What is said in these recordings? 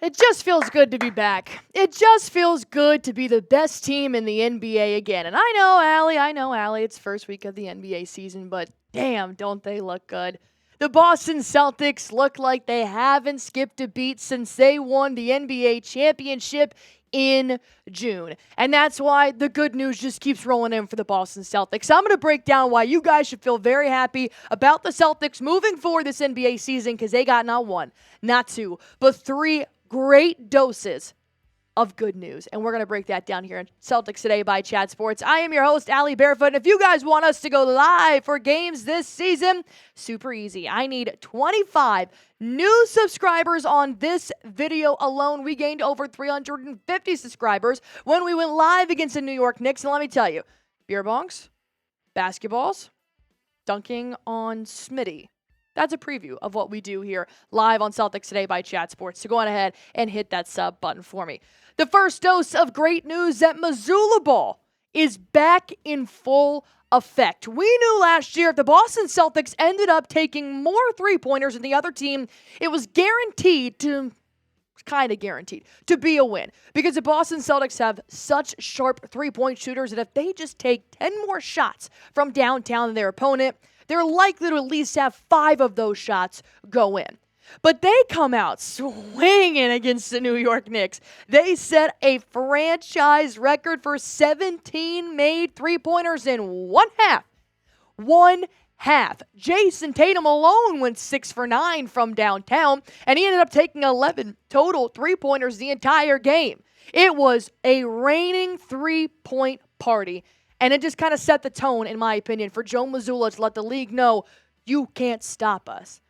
It just feels good to be back. It just feels good to be the best team in the NBA again. And I know, Allie, it's first week of the NBA season, but damn, don't they look good. The Boston Celtics look like they haven't skipped a beat since they won the NBA championship in June. And that's why the good news just keeps rolling in for the Boston Celtics. I'm going to break down why you guys should feel very happy about the Celtics moving forward this NBA season, because they got not one, not two, but three great doses of good news. And we're going to break that down here in Celtics Today by Chat Sports. I am your host, Allie Barefoot. And if you guys want us to go live for games this season, super easy. I need 25 new subscribers on this video alone. We gained over 350 subscribers when we went live against the New York Knicks. And let me tell you, beer bongs, basketballs, dunking on Smitty. That's a preview of what we do here live on Celtics Today by Chat Sports. So go on ahead and hit that sub button for me. The first dose of great news that Missoula ball is back in full effect. We knew last year if the Boston Celtics ended up taking more three-pointers than the other team, it was guaranteed to be a win. Because the Boston Celtics have such sharp three-point shooters that if they just take 10 more shots from downtown than their opponent, they're likely to at least have 5 of those shots go in. But they come out swinging against the New York Knicks. They set a franchise record for 17 made three-pointers in one half. One half. Jayson Tatum alone went 6 for 9 from downtown, and he ended up taking 11 total three-pointers the entire game. It was a reigning three-point party. And it just kind of set the tone, in my opinion, for Joe Mazzulla to let the league know, you can't stop us.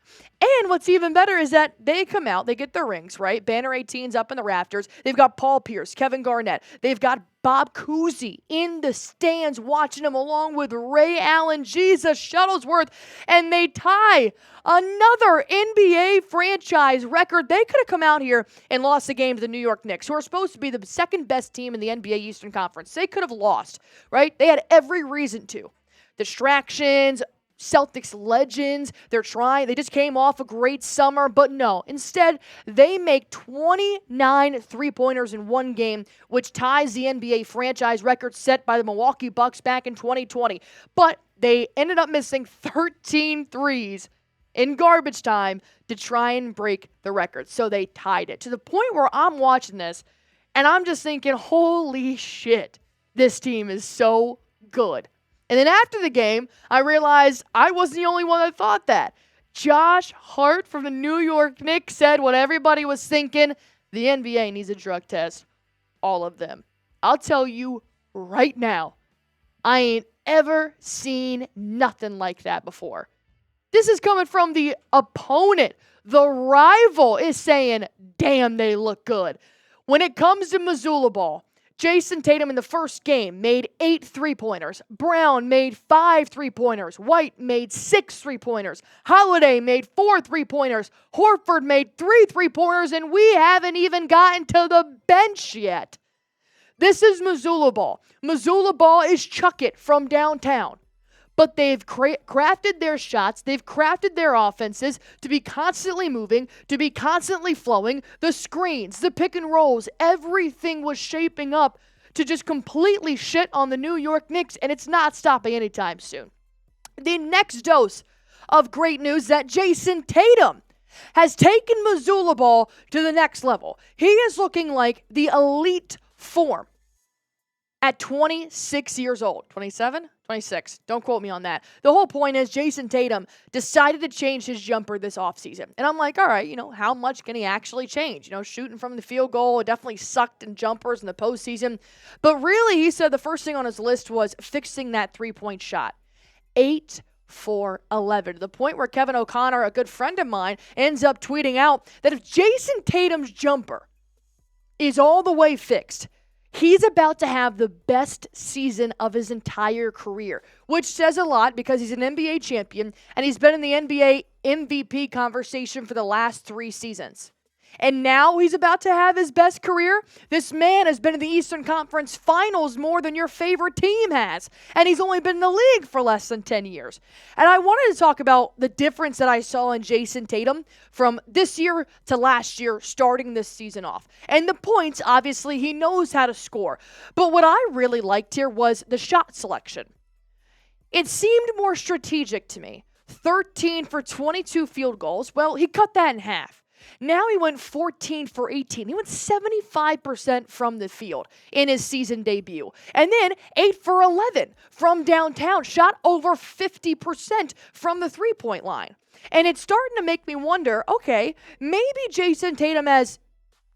And what's even better is that they come out, they get their rings, right? Banner 18's up in the rafters. They've got Paul Pierce, Kevin Garnett. They've got Bob Cousy in the stands watching them along with Ray Allen, Jesus Shuttlesworth. And they tie another NBA franchise record. They could have come out here and lost the game to the New York Knicks, who are supposed to be the second best team in the NBA Eastern Conference. They could have lost, right? They had every reason to. Distractions, Celtics legends, they just came off a great summer, but no. Instead, they make 29 three-pointers in one game, which ties the NBA franchise record set by the Milwaukee Bucks back in 2020. But they ended up missing 13 threes in garbage time to try and break the record. So they tied it to the point where I'm watching this, and I'm just thinking, holy shit, this team is so good. And then after the game, I realized I wasn't the only one that thought that. Josh Hart from the New York Knicks said what everybody was thinking. The NBA needs a drug test. All of them. I'll tell you right now, I ain't ever seen nothing like that before. This is coming from the opponent. The rival is saying, damn, they look good. When it comes to Missoula ball, Jayson Tatum in the first game made 8 three-pointers. Brown made 5 three-pointers. White made 6 three-pointers. Holiday made 4 three-pointers. Horford made 3 three-pointers, and we haven't even gotten to the bench yet. This is Missoula ball. Missoula ball is chuck it from downtown. But they've crafted their shots, they've crafted their offenses to be constantly moving, to be constantly flowing. The screens, the pick and rolls, everything was shaping up to just completely shit on the New York Knicks, and it's not stopping anytime soon. The next dose of great news that Jayson Tatum has taken Missoula ball to the next level. He is looking like the elite form at 26 years old. 27? 26. Don't quote me on that. The whole point is Jayson Tatum decided to change his jumper this offseason. And I'm like, all right, how much can he actually change? Shooting from the field goal, it definitely sucked in jumpers in the postseason. But really, he said the first thing on his list was fixing that three-point shot. 8 for 11. To the point where Kevin O'Connor, a good friend of mine, ends up tweeting out that if Jayson Tatum's jumper is all the way fixed, he's about to have the best season of his entire career, which says a lot because he's an NBA champion and he's been in the NBA MVP conversation for the last 3 seasons. And now he's about to have his best career. This man has been in the Eastern Conference Finals more than your favorite team has. And he's only been in the league for less than 10 years. And I wanted to talk about the difference that I saw in Jayson Tatum from this year to last year, starting this season off. And the points, obviously, he knows how to score. But what I really liked here was the shot selection. It seemed more strategic to me. 13 for 22 field goals. Well, he cut that in half. Now he went 14 for 18. He went 75% from the field in his season debut. And then 8 for 11 from downtown. Shot over 50% from the three-point line. And it's starting to make me wonder, okay, maybe Jayson Tatum has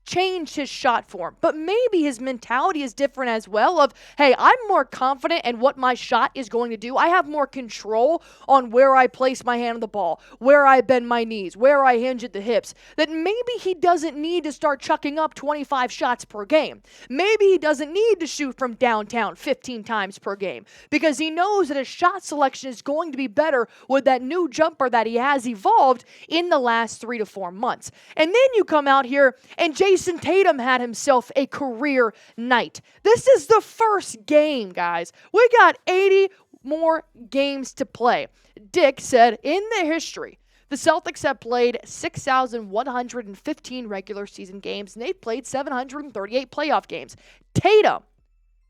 changed his shot form, but maybe his mentality is different as well of, hey, I'm more confident in what my shot is going to do. I have more control on where I place my hand on the ball, where I bend my knees, where I hinge at the hips, that maybe he doesn't need to start chucking up 25 shots per game. Maybe he doesn't need to shoot from downtown 15 times per game because he knows that his shot selection is going to be better with that new jumper that he has evolved in the last 3 to 4 months. And then you come out here and Jayson Tatum had himself a career night. This is the first game, guys. We got 80 more games to play. Dick said in the history, the Celtics have played 6,115 regular season games, and they've played 738 playoff games. Tatum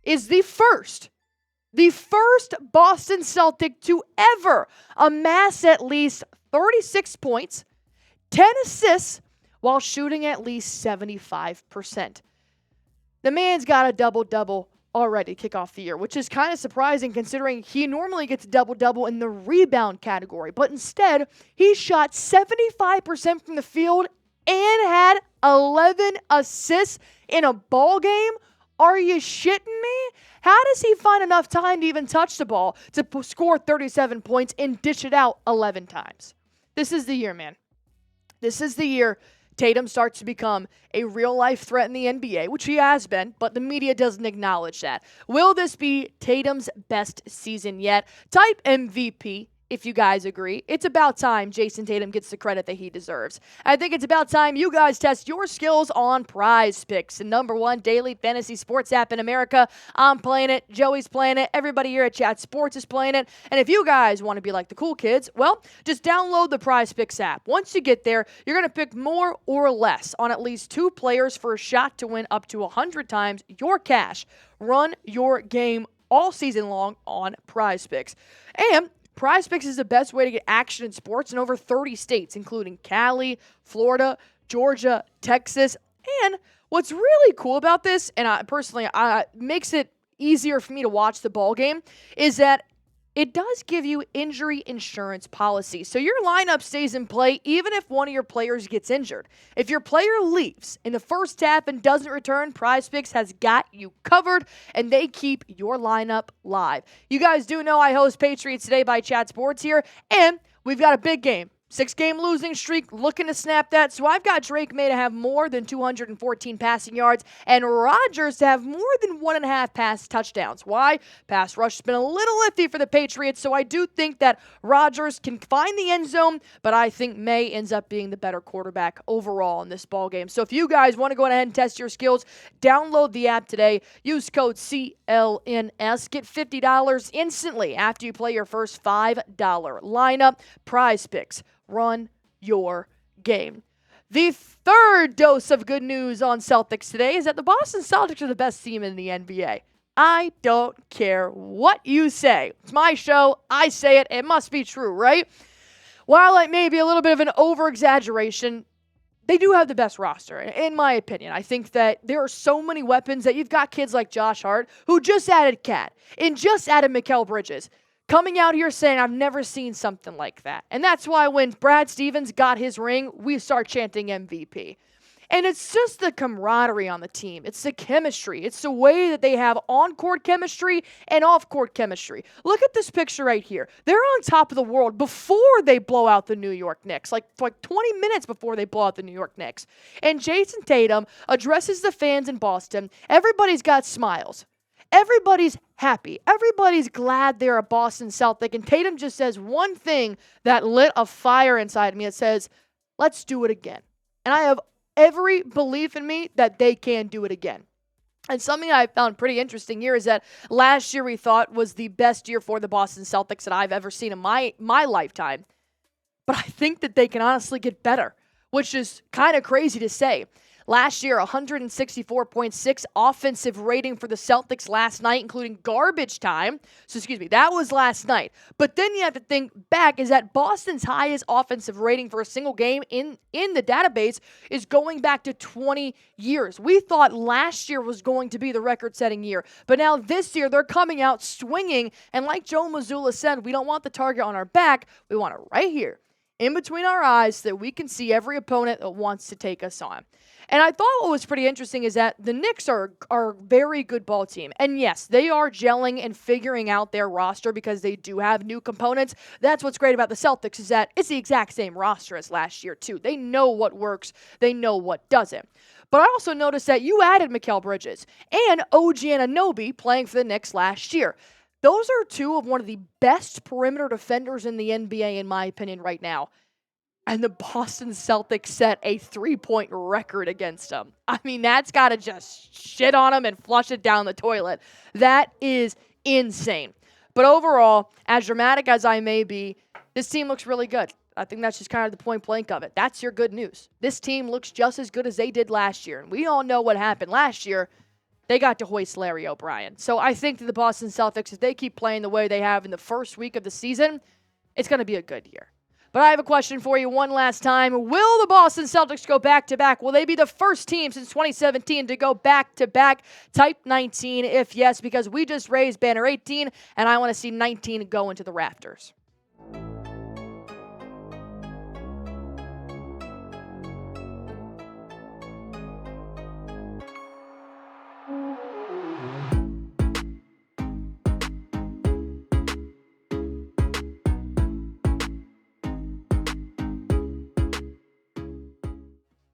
is the first Boston Celtic to ever amass at least 36 points, 10 assists, while shooting at least 75%. The man's got a double-double already to kick off the year, which is kind of surprising considering he normally gets a double-double in the rebound category. But instead, he shot 75% from the field and had 11 assists in a ball game. Are you shitting me? How does he find enough time to even touch the ball to score 37 points and dish it out 11 times? This is the year, man. This is the year Tatum starts to become a real-life threat in the NBA, which he has been, but the media doesn't acknowledge that. Will this be Tatum's best season yet? Type MVP if you guys agree. It's about time Jayson Tatum gets the credit that he deserves. I think it's about time you guys test your skills on Prize Picks, the #1 daily fantasy sports app in America. I'm playing it. Joey's playing it. Everybody here at Chat Sports is playing it. And if you guys want to be like the cool kids, well, just download the Prize Picks app. Once you get there, you're going to pick more or less on at least 2 players for a shot to win up to 100 times your cash. Run your game all season long on Prize Picks. And Prize Picks is the best way to get action in sports in over 30 states, including Cali, Florida, Georgia, Texas. And what's really cool about this, and makes it easier for me to watch the ball game, is that it does give you injury insurance policy. So your lineup stays in play even if one of your players gets injured. If your player leaves in the first half and doesn't return, Prize Picks has got you covered, and they keep your lineup live. You guys do know I host Patriots Today by Chat Sports here, and we've got a big game. 6-game losing streak, looking to snap that. So I've got Drake May to have more than 214 passing yards and Rodgers to have more than 1.5 pass touchdowns. Why? Pass rush has been a little iffy for the Patriots, so I do think that Rodgers can find the end zone, but I think May ends up being the better quarterback overall in this ballgame. So if you guys want to go ahead and test your skills, download the app today. Use code CLNS. Get $50 instantly after you play your first $5 lineup. Prize Picks. Run your game. The third dose of good news on Celtics today is that the Boston Celtics are the best team in the NBA. I don't care what you say. It's my show. I say it. It must be true, right? While it may be a little bit of an over-exaggeration, they do have the best roster, in my opinion. I think that there are so many weapons that you've got kids like Josh Hart, who just added Cat, and just added Mikal Bridges, coming out here saying, I've never seen something like that. And that's why when Brad Stevens got his ring, we start chanting MVP. And it's just the camaraderie on the team. It's the chemistry. It's the way that they have on-court chemistry and off-court chemistry. Look at this picture right here. They're on top of the world before they blow out the New York Knicks, like 20 minutes before they blow out the New York Knicks. And Jayson Tatum addresses the fans in Boston. Everybody's got smiles. Everybody's happy. Everybody's glad they're a Boston Celtic. And Tatum just says one thing that lit a fire inside me. It says, let's do it again. And I have every belief in me that they can do it again. And something I found pretty interesting here is that last year we thought was the best year for the Boston Celtics that I've ever seen in my lifetime. But I think that they can honestly get better, which is kind of crazy to say. Last year, 164.6 offensive rating for the Celtics last night, including garbage time. So, that was last night. But then you have to think back is that Boston's highest offensive rating for a single game in the database is going back to 20 years. We thought last year was going to be the record-setting year. But now this year, they're coming out swinging. And like Joe Mazzulla said, we don't want the target on our back. We want it right here, in between our eyes, so that we can see every opponent that wants to take us on. And I thought what was pretty interesting is that the Knicks are a very good ball team. And yes, they are gelling and figuring out their roster because they do have new components. That's what's great about the Celtics is that it's the exact same roster as last year, too. They know what works. They know what doesn't. But I also noticed that you added Mikal Bridges and OG Anunoby playing for the Knicks last year. Those are two of one of the best perimeter defenders in the NBA, in my opinion, right now. And the Boston Celtics set a 3-point record against them. I mean, that's got to just shit on them and flush it down the toilet. That is insane. But overall, as dramatic as I may be, this team looks really good. I think that's just kind of the point blank of it. That's your good news. This team looks just as good as they did last year. And we all know what happened last year. They got to hoist Larry O'Brien. So I think that the Boston Celtics, if they keep playing the way they have in the first week of the season, it's going to be a good year. But I have a question for you one last time. Will the Boston Celtics go back-to-back? Will they be the first team since 2017 to go back-to-back? Type 19 if yes, because we just raised banner 18, and I want to see 19 go into the rafters.